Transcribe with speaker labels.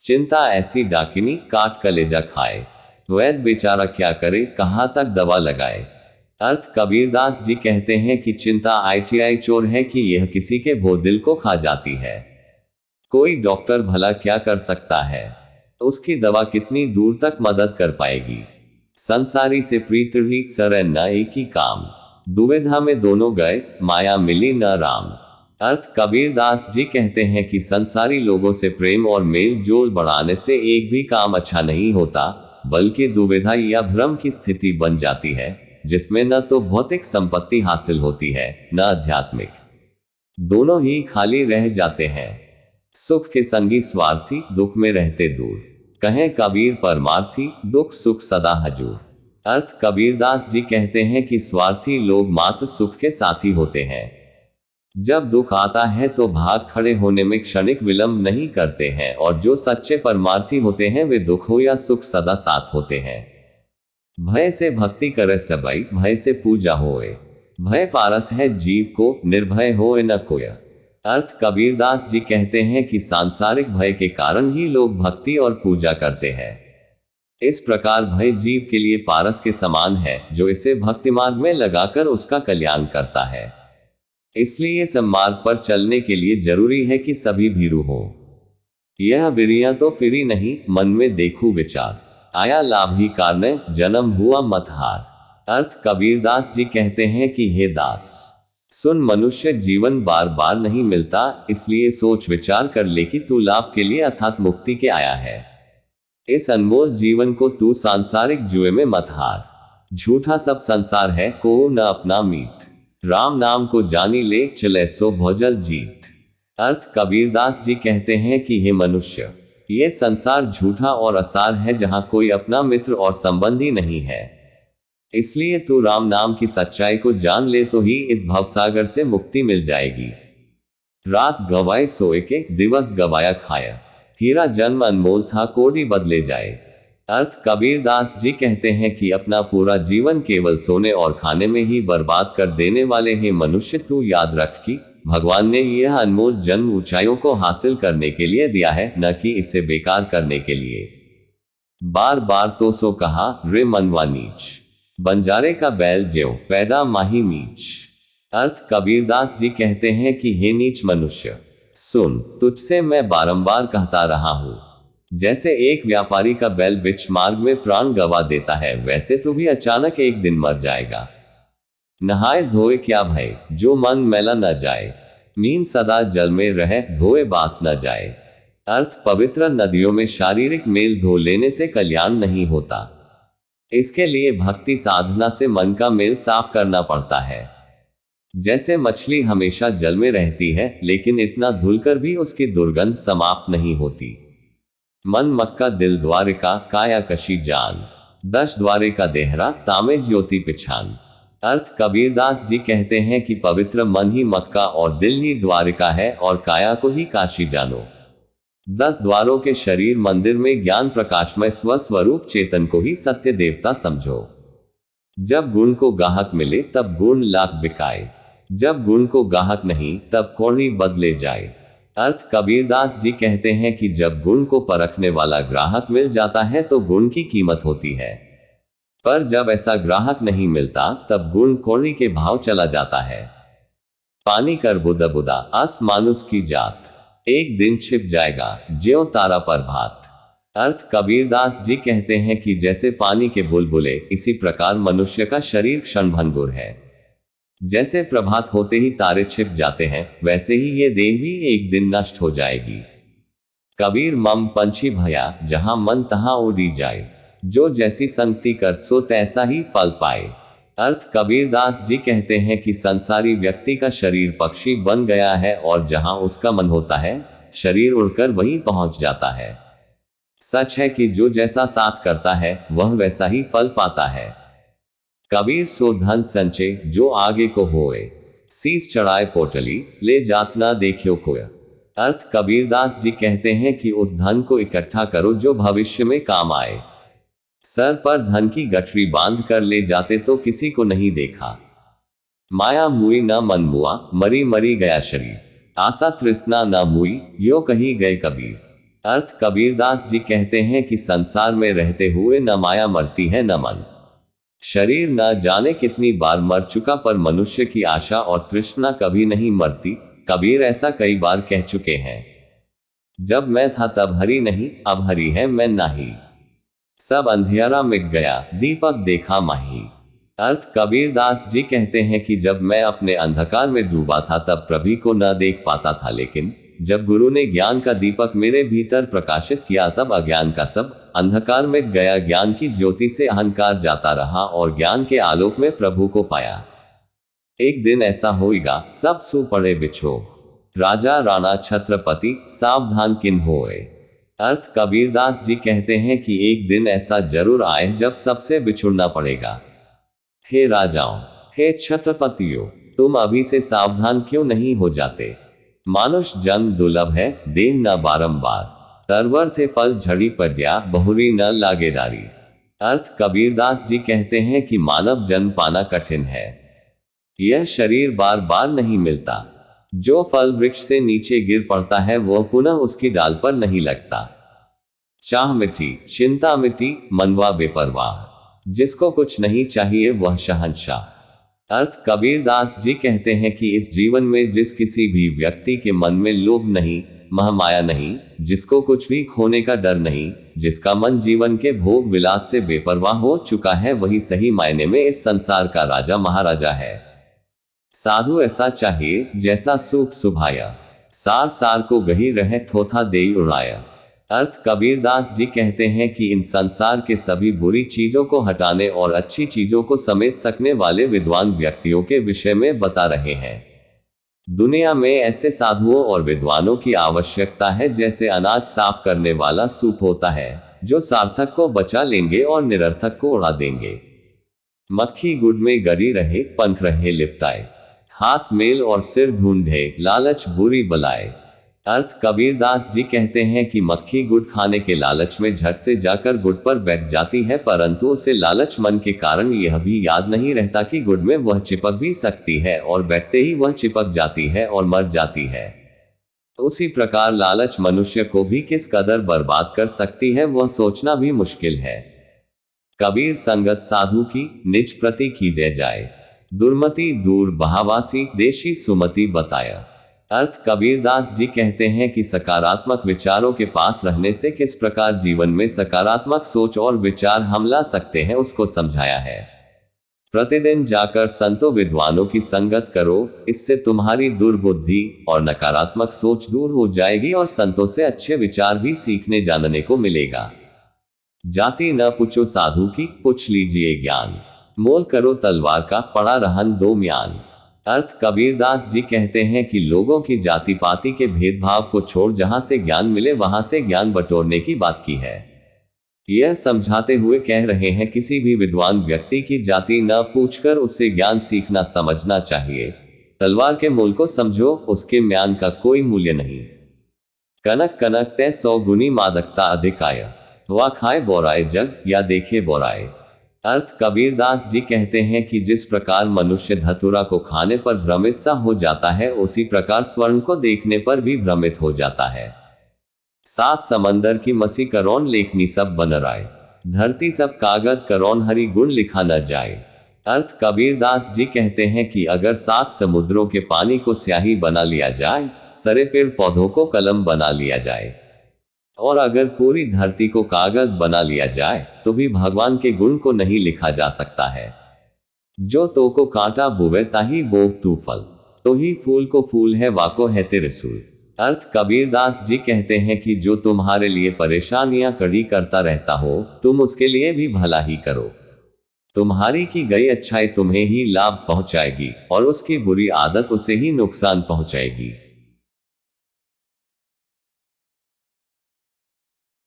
Speaker 1: चिंता ऐसी डाकिनी काट कलेजा खाए। वैद बेचारा क्या करे, कहाँ तक दवा लगाए। अर्थ कबीरदास जी कहते हैं कि चिंता आईटीआई चोर है कि यह किसी के भो दिल को खा जाती है। कोई डॉक्टर भला क्या कर सकता है, उसकी दवा कितनी दूर तक मदद कर पाएगी। संसारी से प्रीत रही सर न एक ही काम, दुविधा में दोनों गए माया मिली न राम। अर्थ कबीरदास जी कहते हैं कि संसारी लोगों से प्रेम और मेल जोल बढ़ाने से एक भी काम अच्छा नहीं होता, बल्कि दुविधा या भ्रम की स्थिति बन जाती है, जिसमें न तो भौतिक संपत्ति हासिल होती है न आध्यात्मिक। दोनों ही खाली रह जाते हैं। सुख के संगी स्वार्थी, दुख में रहते दूर। कहें कबीर परमार्थी, दुख सुख सदा हजूर। अर्थ कबीरदास जी कहते हैं कि स्वार्थी लोग मात्र सुख के साथी होते हैं। जब दुख आता है तो भाग खड़े होने में क्षणिक विलंब नहीं करते हैं, और जो सच्चे परमार्थी होते हैं वे दुख हो या सुख सदा साथ होते हैं। भय से भक्ति करे सबई, भय से पूजा होए। भय पारस है जीव को, निर्भय होए न कोय। अर्थ कबीरदास जी कहते हैं कि सांसारिक भय के कारण ही लोग भक्ति और पूजा करते हैं। इस प्रकार भय जीव के लिए पारस के समान है, जो इसे भक्ति मार्ग में लगाकर उसका कल्याण करता है। इसलिए इस मार्ग पर चलने के लिए जरूरी है कि सभी भीरू हो। यह बिरिया तो फिरी नहीं, मन में देखू विचार। आया लाभ ही कारण, जन्म हुआ मत हार। अर्थ कबीरदास जी कहते हैं कि हे दास, सुन मनुष्य जीवन बार बार नहीं मिलता, इसलिए सोच विचार कर ले कि तू लाभ के लिए अर्थात मुक्ति के आया है। इस अनमोल जीवन को तू सांसारिक जुए में मत हार। झूठा सब संसार है, को न अपना मीत। राम नाम को जानी ले, चले सो भोजल जीत। अर्थ कबीरदास जी कहते हैं कि हे मनुष्य, ये संसार झूठा और असार है, जहां कोई अपना मित्र और संबंधी नहीं है। इसलिए तू राम नाम की सच्चाई को जान ले तो ही इस भवसागर से मुक्ति मिल जाएगी। रात गवाए सोए के, दिवस गवाया खाया। हीरा जन्म अनमोल था, कोड़ी बदले जाए। अर्थ कबीरदास जी कहते हैं कि अपना पूरा जीवन केवल सोने और खाने में ही बर्बाद कर देने वाले हैं मनुष्य, तू याद रख कि भगवान ने यह अनमोल जन्म ऊंचाइयों को हासिल करने के लिए दिया है, न कि इसे बेकार करने के लिए। बार बार तो सो कहा रे मनवा नीच, बंजारे का बैल ज्यों पैदा माही मीच। अर्थ कबीरदास जी कहते हैं कि हे नीच मनुष्य, सुन, तुझसे मैं बारंबार कहता रहा हूं। जैसे एक व्यापारी का बैल बीच मार्ग में प्राण गवा देता है, वैसे तू भी अचानक एक दिन मर जाएगा। नहाए धोए क्या भय, जो मन मैला न जाए। मीन सदा जल में रहे, धोए बास न जाए। अर्थ पवित्र नदियों में शारीरिक मेल धो लेने से कल्याण नहीं होता। इसके लिए भक्ति साधना से मन का मेल साफ करना पड़ता है। जैसे मछली हमेशा जल में रहती है, लेकिन इतना धुलकर भी उसकी दुर्गंध समाप्त नहीं होती। मन मक्का दिल द्वारिका, काया कशी जान। 10 द्वारे का देहरा, तामे ज्योति पिछान। अर्थ कबीरदास जी कहते हैं कि पवित्र मन ही मक्का और दिल ही द्वारिका है, और काया को ही काशी जानो। 10 द्वारों के शरीर मंदिर में ज्ञान प्रकाशमय स्वस्वरूप चेतन को ही सत्य देवता समझो। जब गुण को गाहक मिले तब गुण लाख बिकाए, जब गुण को गाहक नहीं तब कौड़ी बदले जाए। अर्थ कबीरदास जी कहते हैं कि जब गुण को परखने वाला ग्राहक मिल जाता है तो गुण की कीमत होती है, पर जब ऐसा ग्राहक नहीं मिलता तब गुण कौड़ी के भाव चला जाता है। पानी कर बुदा बुदा, अस मानुस की जात। एक दिन छिप जाएगा, ज्यों तारा पर भात। अर्थ कबीरदास जी कहते हैं कि जैसे पानी के बुलबुले, इसी प्रकार मनुष्य का शरीर क्षणभंगुर है। जैसे प्रभात होते ही तारे छिप जाते हैं, वैसे ही ये देह भी एक दिन नष्ट हो जाएगी। कबीर मम पंछी भया, जहां मन तहां उड़ी जाए। जो जैसी संगति कर सो तैसा ही फल पाए। अर्थ कबीरदास जी कहते हैं कि संसारी व्यक्ति का शरीर पक्षी बन गया है, और जहां उसका मन होता है, शरीर उड़कर वहीं पहुंच जाता है। सच है कि जो जैसा साथ करता है, वह वैसा ही फल पाता है। कबीर सो धन संचे, जो आगे को होए। शीस चढ़ाए पोटली, ले जात ना देखियो कोय। अर्थ कबीरदास जी कहते हैं कि उस धन को इकट्ठा करो जो भविष्य में काम आए। सर पर धन की गठरी बांध कर ले जाते तो किसी को नहीं देखा। माया मुई न मन मुआ, मरी मरी गया शरीर। आशा तृष्णा न मुई, यो कही गए कबीर। अर्थ कबीरदास जी कहते हैं कि संसार में रहते हुए न माया मरती है न मन। शरीर न जाने कितनी बार मर चुका, पर मनुष्य की आशा और तृष्णा कभी नहीं मरती। कबीर ऐसा कई बार कह चुके हैं। जब मैं था तब हरि नहीं, अब हरि है मैं नाही। सब अंधियारा मिट गया, दीपक देखा माही। अर्थ कबीरदास जी कहते हैं कि जब मैं अपने अंधकार में डूबा था तब प्रभु को न देख पाता था, लेकिन जब गुरु ने ज्ञान का दीपक मेरे भीतर प्रकाशित किया तब अज्ञान का सब अंधकार मिट गया। ज्ञान की ज्योति से अहंकार जाता रहा और ज्ञान के आलोक में प्रभु को पाया। एक दिन ऐसा होएगा, सब सो पड़े बिछो, राजा राणा छत्रपति सावधान किन होए। अर्थ कबीरदास जी कहते हैं कि एक दिन ऐसा जरूर आए जब सबसे बिछुड़ना पड़ेगा। हे राजाओं, हे छत्रपतियों, तुम अभी से सावधान क्यों नहीं हो जाते? मानुष जन्म दुर्लभ है, देह न बारंबार, तरवर थे फल झड़ी पड्या, बहुरी न लागेदारी। अर्थ कबीरदास जी कहते हैं कि मानव जन्म पाना कठिन है। यह शरीर बार बार नहीं मिलता। जो फल वृक्ष से नीचे गिर पड़ता है वह पुनः उसकी डाल पर नहीं लगता। चाह मिटी, चिंता मिटी, मनवा बेपरवाह, जिसको कुछ नहीं चाहिए वह शहंशाह। अर्थ कबीरदास जी कहते हैं कि इस जीवन में जिस किसी भी व्यक्ति के मन में लोभ नहीं, महमाया नहीं, जिसको कुछ भी खोने का डर नहीं, जिसका मन जीवन के भोग विलास से बेपरवाह हो चुका है, वही सही मायने में इस संसार का राजा महाराजा है। साधु ऐसा चाहिए जैसा सूख सुभाया, सार सार को गही रहे थोथा देई उड़ाया। अर्थ कबीरदास जी कहते हैं कि इन संसार के सभी बुरी चीजों को हटाने और अच्छी चीजों को समेट सकने वाले विद्वान व्यक्तियों के विषय में बता रहे हैं। दुनिया में ऐसे साधुओं और विद्वानों की आवश्यकता है जैसे अनाज साफ करने वाला सूप होता है, जो सार्थक को बचा लेंगे और निरर्थक को उड़ा देंगे। मक्खी गुड़ में गरी रहे, पंख रहे लिपटाए, हाथ मेल और सिर ढूंढे, लालच बुरी बलाए। अर्थ कबीरदास जी कहते हैं कि मक्खी गुड़ खाने के लालच में झट से जाकर गुड़ पर बैठ जाती है, परंतु उसे लालच मन के कारण यह भी याद नहीं रहता कि गुड़ में वह चिपक भी सकती है, और बैठते ही वह चिपक जाती है और मर जाती है। उसी प्रकार लालच मनुष्य को भी किस कदर बर्बाद कर सकती है वह सोचना भी मुश्किल है। कबीर संगत साधु की निज प्रति कीजे जाए, दुर्मति दूर बहावासी देशी सुमति बताया। अर्थ कबीरदास जी कहते हैं कि सकारात्मक विचारों के पास रहने से किस प्रकार जीवन में सकारात्मक सोच और विचार हम ला सकते हैं उसको समझाया है। प्रतिदिन जाकर संतों विद्वानों की संगत करो, इससे तुम्हारी दुर्बुद्धि और नकारात्मक सोच दूर हो जाएगी और संतों से अच्छे विचार भी सीखने जानने को मिलेगा। जाति न पूछो साधु की, पूछ लीजिए ज्ञान, मोल करो तलवार का, पड़ा रहन दो म्यान। अर्थ कबीरदास जी कहते हैं कि लोगों की जाति पाति के भेदभाव को छोड़ जहां से ज्ञान मिले वहां से ज्ञान बटोरने की बात की है। यह समझाते हुए कह रहे हैं किसी भी विद्वान व्यक्ति की जाति न पूछकर उससे ज्ञान सीखना समझना चाहिए। तलवार के मूल को समझो, उसके म्यान का कोई मूल्य नहीं। कनक कनक तय 100 गुनी मादकता अधिकाय, वा खाए बोराए जग या देखे बोराए। अर्थ कबीरदास जी कहते हैं कि जिस प्रकार मनुष्य धतूरा को खाने पर भ्रमित सा हो जाता है, उसी प्रकार स्वर्ण को देखने पर भी भ्रमित हो जाता है। 7 समंदर की मसी करौन लेखनी सब बन राय, धरती सब कागज करौन हरि गुण लिखा न जाए। अर्थ कबीरदास जी कहते हैं कि अगर 7 समुद्रों के पानी को स्याही बना लिया जाए, सरे पेड़ पौधों को कलम बना लिया जाए, और अगर पूरी धरती को कागज बना लिया जाए तो भी भगवान के गुण को नहीं लिखा जा सकता है। जो तो को कांटा बुवे ताही बोग तू फल, तो ही फूल को फूल है वाको है तेरे सूल। अर्थ कबीरदास जी कहते हैं कि जो तुम्हारे लिए परेशानियां कड़ी करता रहता हो, तुम उसके लिए भी भला ही करो। तुम्हारी की गई अच्छाई तुम्हें ही लाभ पहुंचाएगी और उसकी बुरी आदत उसे ही नुकसान पहुंचाएगी।